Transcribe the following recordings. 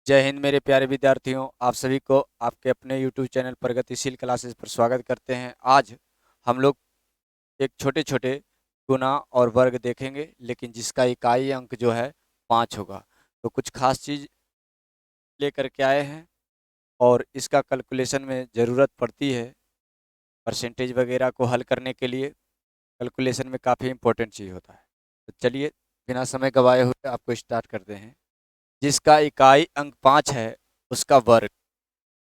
जय हिंद मेरे प्यारे विद्यार्थियों, आप सभी को आपके अपने YouTube चैनल प्रगतिशील क्लासेस पर स्वागत करते हैं। आज हम लोग एक छोटे छोटे गुना और वर्ग देखेंगे, लेकिन जिसका इकाई अंक जो है 5 होगा। तो कुछ खास चीज़ लेकर के आए हैं और इसका कैलकुलेशन में ज़रूरत पड़ती है। परसेंटेज वगैरह को हल करने के लिए कैलकुलेशन में काफ़ी इंपॉर्टेंट चीज़ होता है। तो चलिए बिना समय गवाए हुए आपको स्टार्ट करते हैं। जिसका इकाई अंक 5 है उसका वर्ग।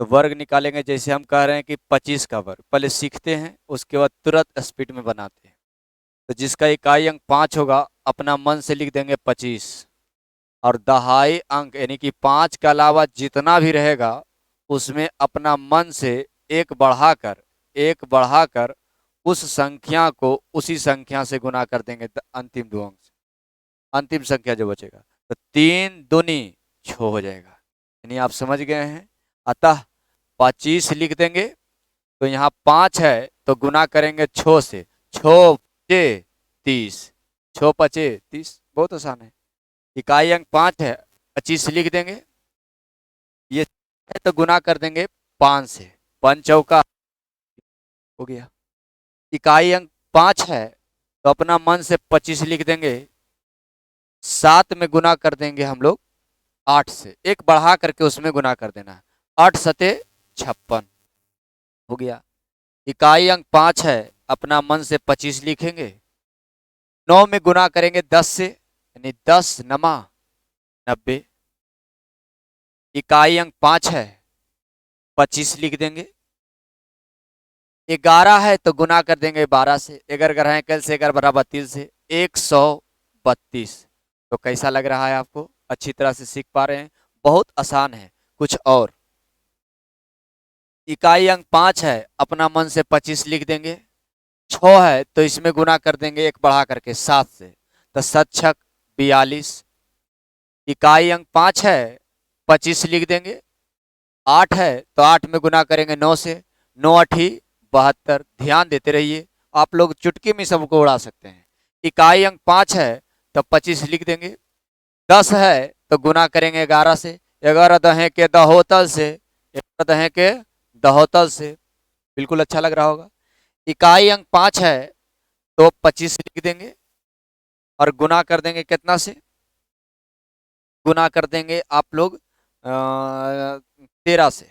तो वर्ग निकालेंगे, जैसे हम कह रहे हैं कि 25 का वर्ग। पहले सीखते हैं, उसके बाद तुरंत स्पीड में बनाते हैं। तो जिसका इकाई अंक 5 होगा, अपना मन से लिख देंगे 25। और दहाई अंक यानी कि 5 के अलावा जितना भी रहेगा उसमें अपना मन से एक बढ़ाकर उस संख्या को उसी संख्या से गुना कर देंगे अंतिम दो अंक से। अंतिम संख्या जो बचेगा तो 3 दूनी 6 हो जाएगा। यानी आप समझ गए हैं। अतः 25 लिख देंगे। तो यहाँ 5 है तो गुना करेंगे 6 से। 6 पचे 30, 6 पचे 30, बहुत आसान है। इकाई अंक 5 है, 25 लिख देंगे। ये है तो गुना कर देंगे 5 से। 5 चौका हो गया। इकाई अंक 5 है तो अपना मन से 25 लिख देंगे। 7 में गुना कर देंगे हम लोग 8 से। एक बढ़ा करके उसमें गुना कर देना है। 8 सते 56 हो गया। इकाई अंक 5 है, अपना मन से 25 लिखेंगे। 9 में गुना करेंगे 10 से, यानी 10 नमा 90। इकाई अंक 5 है, 25 लिख देंगे। 11 है तो गुना कर देंगे 12 से। 11 है कल से 11 बरा 32 से 132। तो कैसा लग रहा है आपको? अच्छी तरह से सीख पा रहे हैं? बहुत आसान है। कुछ और, इकाई अंक 5 है, अपना मन से 25 लिख देंगे। 6 है तो इसमें गुना कर देंगे एक बढ़ा करके 7 से। तो 7 छक 42। इकाई अंक 5 है, 25 लिख देंगे। 8 है तो 8 में गुना करेंगे 9 से। 9 अठी 72। ध्यान देते रहिए, आप लोग चुटकी में सबको उड़ा सकते हैं। इकाई अंक 5 है तो 25 लिख देंगे। 10 है तो गुना करेंगे 11 से। 11 दहे के दहोतल से। 11 दहे के दहोतल से। बिल्कुल अच्छा लग रहा होगा। इकाई अंक 5 है तो 25 लिख देंगे और गुना कर देंगे कितना से? गुना कर देंगे आप लोग 13 से।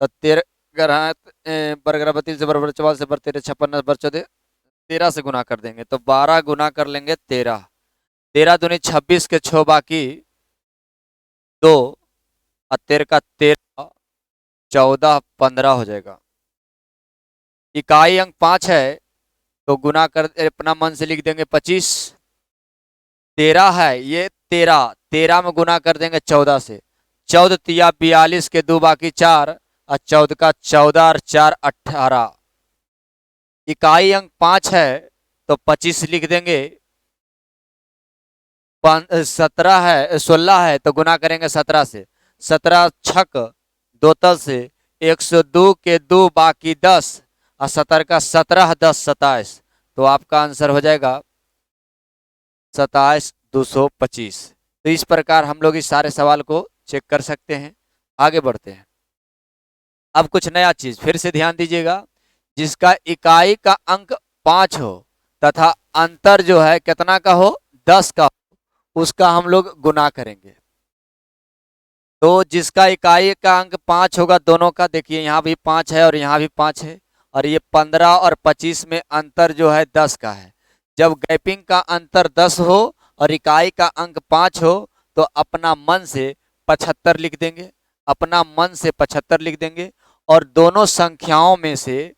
तो 13 बरगरा 32 से बराबर 44 से बर 13 56 बर 14 13 से गुना कर देंगे। तो 12 गुना कर लेंगे 13। 13 दूनी 26 के 6 बाकी 2 और 13 का 13 14 15 हो जाएगा। इकाई अंक 5 है तो गुना कर अपना मन से लिख देंगे 25। 13 है ये 13, 13 में गुना कर देंगे 14 से। 14 तिया 42 के 2 बाकी 4 और 14 का 14 और 4 18। इकाई अंक 5 है तो 25 लिख देंगे। 17 है 16 है तो गुना करेंगे 17 से। 17 छक 2 तल से। 102 के 2 बाकी 10 और 17 का 17 10 27। तो आपका आंसर हो जाएगा 27,225। तो इस प्रकार हम लोग इस सारे सवाल को चेक कर सकते हैं। आगे बढ़ते हैं। अब कुछ नया चीज फिर से ध्यान दीजिएगा। जिसका इकाई का अंक 5 हो तथा अंतर जो है कितना का हो? 10 का हो, उसका हम लोग गुना करेंगे। तो जिसका इकाई का अंक 5 होगा, दोनों का देखिए, यहाँ भी 5 है और यहाँ भी 5 है। और ये 15 और 25 में अंतर जो है 10 का है। जब गैपिंग का अंतर 10 हो और इकाई का अंक 5 हो तो अपना मन से 75 लिख देंगे। अपना मन से 75 लिख देंगे। और दोनों संख्याओं में से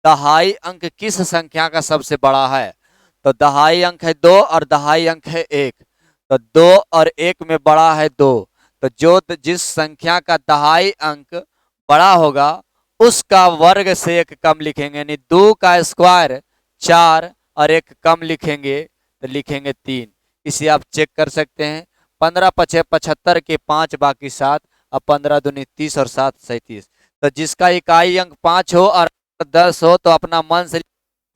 दहाई अंक किस संख्या का सबसे बड़ा है? तो दहाई अंक है 2 और दहाई अंक है 1। तो 2 और 1 में बड़ा है 2। तो जो जिस संख्या का दहाई अंक बड़ा होगा उसका वर्ग से एक कम लिखेंगे। यानी 2 का स्क्वायर 4 और एक कम लिखेंगे तो लिखेंगे 3। इसे आप चेक कर सकते हैं। 15 पचे 75 के 5 बाकी 7 और 15 दूनी 30 और 7 37। तो जिसका इकाई अंक 5 हो और 10 हो तो अपना मन से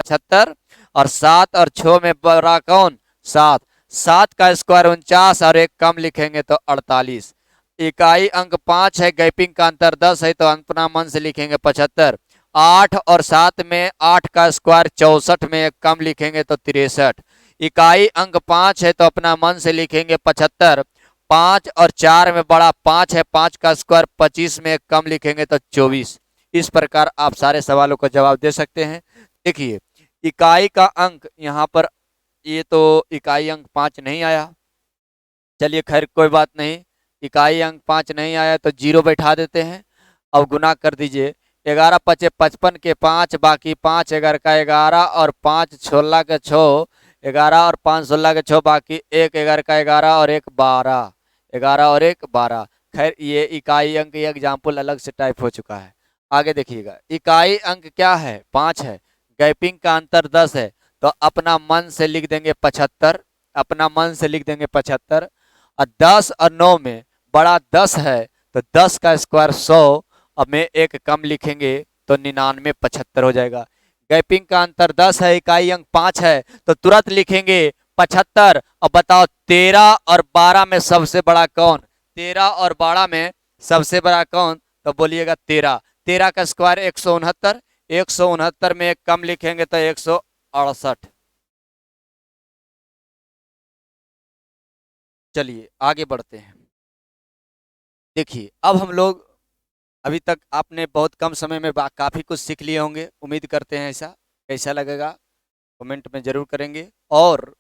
75। और 7 और 6 में बड़ा कौन? 7। 7 का स्क्वायर 49 और एक कम लिखेंगे तो 48। इकाई अंक 5 है, गैपिंग का अंतर 10 है, तो अपना मन से लिखेंगे 75। 8 और 7 में 8 का स्क्वायर 64 में एक कम लिखेंगे तो 63। इकाई अंक 5 है तो अपना मन से लिखेंगे 75। 5 और 4 में बड़ा 5 है, 5 का स्क्वायर 25 में एक कम लिखेंगे तो 24। इस प्रकार आप सारे सवालों का जवाब दे सकते हैं। देखिए इकाई का अंक यहाँ पर, ये तो इकाई अंक 5 नहीं आया, चलिए खैर कोई बात नहीं, इकाई अंक 5 नहीं आया तो 0 बैठा देते हैं। अब गुना कर दीजिए, 11 पचे 55 के 5, बाकी 5 11 का 11 और 5 16 के 6, 11 और 5 16 के 6, बाकी 1 11 का 11 और 1 12, 11 और 1 12। खैर ये इकाई अंक ये एग्जाम्पल अलग से टाइप हो चुका है। आगे देखिएगा, इकाई अंक क्या है 5 है, गैपिंग का अंतर 10 है, तो अपना मन से लिख देंगे 75, अपना मन से लिख देंगे 75। और 10 और 9 में बड़ा 10 है तो 10 का स्क्वायर 100, अब में एक कम लिखेंगे तो 99 75 हो जाएगा। गैपिंग का अंतर 10 है, इकाई अंक 5 है, तो तुरंत लिखेंगे 75। अब बताओ 13 और 12 में सबसे बड़ा कौन, 13 और 12 में सबसे बड़ा कौन, तो बोलिएगा 13। 13 का स्क्वायर 169, 169 में एक कम लिखेंगे तो 168। चलिए आगे बढ़ते हैं। देखिए अब हम लोग, अभी तक आपने बहुत कम समय में काफ़ी कुछ सीख लिए होंगे, उम्मीद करते हैं ऐसा। कैसा लगेगा कमेंट में ज़रूर करेंगे। और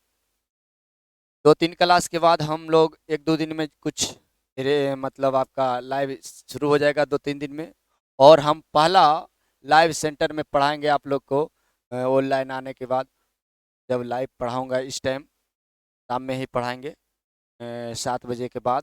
2-3 क्लास के बाद हम लोग 1-2 दिन में कुछ मतलब आपका लाइव शुरू हो जाएगा 2-3 दिन में, और हम पहला लाइव सेंटर में पढ़ाएंगे आप लोग को। ऑनलाइन आने के बाद जब लाइव पढ़ाऊँगा, इस टाइम शाम में ही पढ़ाएंगे 7 बजे के बाद।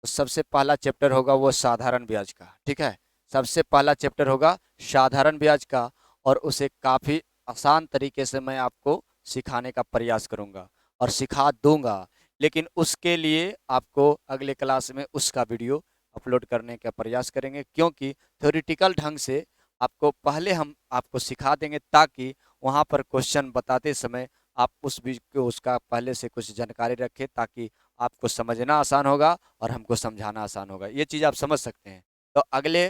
तो सबसे पहला चैप्टर होगा वो साधारण ब्याज का, ठीक है। सबसे पहला चैप्टर होगा साधारण ब्याज का, और उसे काफ़ी आसान तरीके से मैं आपको सिखाने का प्रयास करूंगा और सिखा दूंगा। लेकिन उसके लिए आपको अगले क्लास में उसका वीडियो अपलोड करने का प्रयास करेंगे, क्योंकि थ्योरेटिकल ढंग से आपको पहले हम आपको सिखा देंगे, ताकि वहाँ पर क्वेश्चन बताते समय आप उस को उसका पहले से कुछ जानकारी रखें, ताकि आपको समझना आसान होगा और हमको समझाना आसान होगा। ये चीज़ आप समझ सकते हैं। तो अगले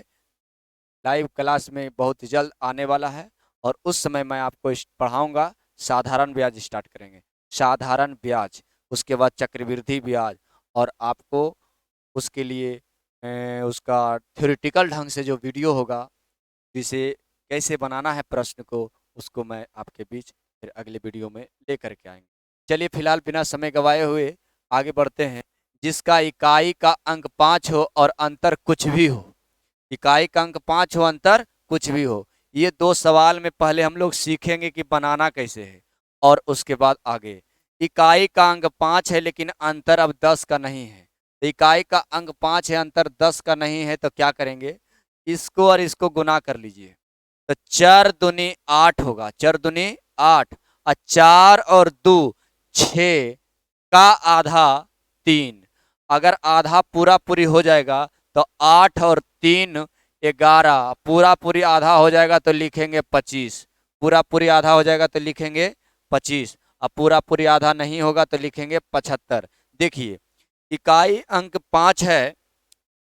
लाइव क्लास में बहुत जल्द आने वाला है, और उस समय मैं आपको पढ़ाऊंगा। साधारण ब्याज स्टार्ट करेंगे, साधारण ब्याज, उसके बाद चक्रवृद्धि ब्याज, और आपको उसके लिए उसका थ्योरेटिकल ढंग से जो वीडियो होगा, जिसे कैसे बनाना है प्रश्न को, उसको मैं आपके बीच फिर अगले वीडियो में लेकर के आएंगे। चलिए फिलहाल बिना समय गवाए हुए आगे बढ़ते हैं। जिसका इकाई का अंक 5 हो और अंतर कुछ भी हो, इकाई का अंक 5 हो, अंतर कुछ भी हो, ये 2 सवाल में पहले हम लोग सीखेंगे कि बनाना कैसे है, और उसके बाद आगे। इकाई का अंक 5 है लेकिन अंतर अब 10 का नहीं है, तो इकाई का अंक 5 है, अंतर 10 का नहीं है, तो क्या करेंगे, इसको और इसको गुना कर लीजिए, तो 4 दूनी 8 होगा, 4 दूनी 8, और 4 और 2 6 का आधा 3। अगर आधा पूरा पूरी हो जाएगा तो 8 और 3 11, पूरा पूरी आधा हो जाएगा तो लिखेंगे 25, पूरा पूरी आधा हो जाएगा तो लिखेंगे 25, अब पूरा पूरी आधा नहीं होगा तो लिखेंगे 75। देखिए इकाई अंक 5 है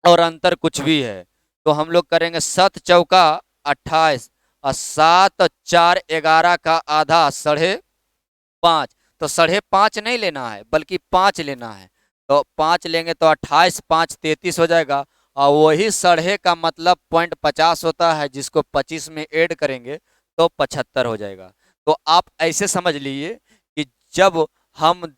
और अंतर कुछ भी है, तो हम लोग करेंगे 7 चौका 28, और 7 और 4 11 का आधा 5.5, तो 5.5 नहीं लेना है बल्कि 5 लेना है, तो 5 लेंगे तो 28 5 33 हो जाएगा, और वही 1.5 का मतलब 0.50 होता है, जिसको 25 में ऐड करेंगे तो 75 हो जाएगा। तो आप ऐसे समझ लीजिए कि जब हम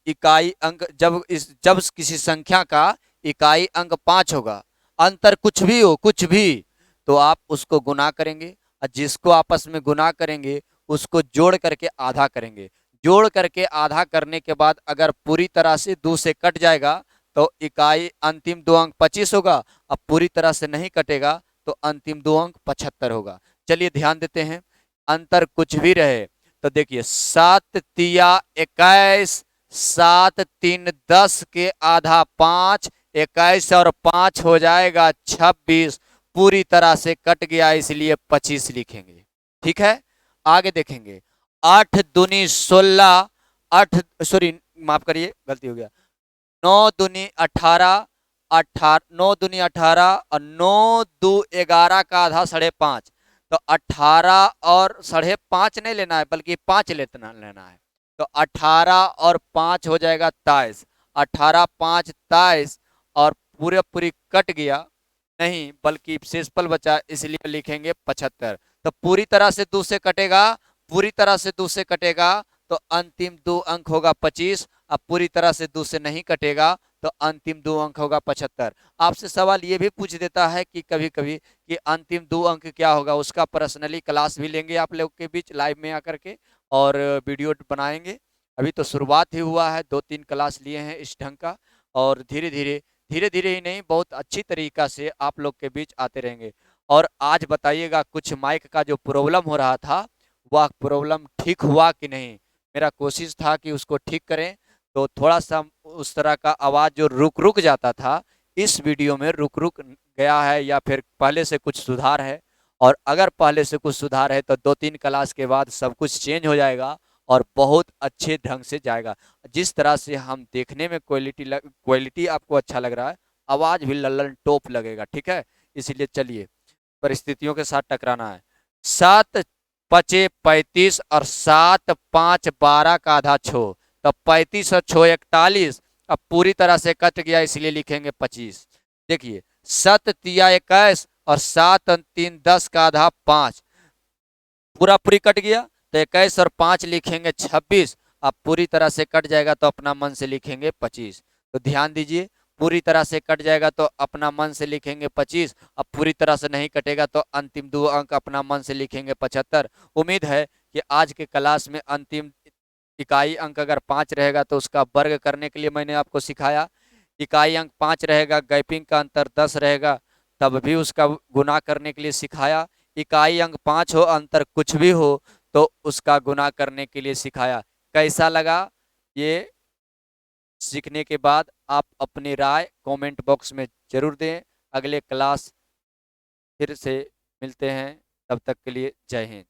इकाई अंक, जब किसी संख्या का इकाई अंक 5 होगा, अंतर कुछ भी हो, कुछ भी, तो आप उसको गुना करेंगे, और जिसको आपस में गुना करेंगे उसको जोड़ करके आधा करेंगे। जोड़ करके आधा करने के बाद अगर पूरी तरह से 2 से कट जाएगा तो इकाई अंतिम 2 अंक 25 होगा, अब पूरी तरह से नहीं कटेगा तो अंतिम 2 अंक 75 होगा। चलिए ध्यान देते हैं, अंतर कुछ भी रहे तो देखिए 7 तिया 21, 7 3 10 के आधा 5, 21 और 5 हो जाएगा 26, पूरी तरह से कट गया इसलिए 25 लिखेंगे। ठीक है, आगे देखेंगे 8 दूनी 16, 8 सॉरी माफ करिए गलती हो गया, 9 दूनी 18, 18, 9 दूनी 18 और 9 दू 11 का आधा 5.5, तो 18 और 5.5 नहीं लेना है बल्कि 5 लेना है। तो 18 और 5 हो जाएगा 23, 18 5 23, और पूरे पूरी कट गया नहीं बल्कि शेषफल बचा, इसलिए लिखेंगे 75। तो पूरी तरह से 2 से कटेगा, पूरी तरह से 2 से कटेगा तो अंतिम 2 अंक होगा 25। अब पूरी तरह से 2 से नहीं कटेगा तो अंतिम 2 अंक होगा 75। आपसे सवाल ये भी पूछ देता है कि कभी कभी कि अंतिम 2 अंक क्या होगा, उसका पर्सनली क्लास भी लेंगे आप लोग के बीच लाइव में आकर के और वीडियो बनाएंगे। अभी तो शुरुआत ही हुआ है, 2-3 क्लास लिए हैं इस ढंग का, और धीरे धीरे ही नहीं बहुत अच्छी तरीका से आप लोग के बीच आते रहेंगे। और आज बताइएगा कुछ माइक का जो प्रॉब्लम हो रहा था वह प्रॉब्लम ठीक हुआ कि नहीं। मेरा कोशिश था कि उसको ठीक करें, तो थोड़ा सा उस तरह का आवाज़ जो रुक रुक जाता था इस वीडियो में रुक रुक गया है, या फिर पहले से कुछ सुधार है। और अगर पहले से कुछ सुधार है तो 2-3 क्लास के बाद सब कुछ चेंज हो जाएगा और बहुत अच्छे ढंग से जाएगा। जिस तरह से हम देखने में क्वालिटी आपको अच्छा लग रहा है, आवाज़ भी लल्लन टॉप लगेगा, ठीक है। इसीलिए चलिए, परिस्थितियों के साथ टकराना है। 7 पचे 35 और 7 5 12 का आधा 6, तो 35 और 6 41। अब पूरी तरह से कट गया इसलिए लिखेंगे 25। देखिए 7 तिया 21 और 7 3 10 का आधा 5, पूरा पूरी कट गया तो 21 और 5 लिखेंगे 26। अब पूरी तरह से कट जाएगा तो अपना मन से लिखेंगे 25। तो ध्यान दीजिए, पूरी तरह से कट जाएगा तो अपना मन से लिखेंगे 25, अब पूरी तरह से नहीं कटेगा तो अंतिम 2 अंक अपना मन से लिखेंगे 75। उम्मीद है कि आज के क्लास में अंतिम इकाई अंक अगर 5 रहेगा तो उसका वर्ग करने के लिए मैंने आपको सिखाया। इकाई अंक 5 रहेगा, गैपिंग का अंतर 10 रहेगा, तब भी उसका गुना करने के लिए सिखाया। इकाई अंक 5 हो, अंतर कुछ भी हो तो उसका गुना करने के लिए सिखाया। कैसा लगा ये सीखने के बाद आप अपनी राय कमेंट बॉक्स में जरूर दें। अगले क्लास फिर से मिलते हैं, तब तक के लिए जय हिंद।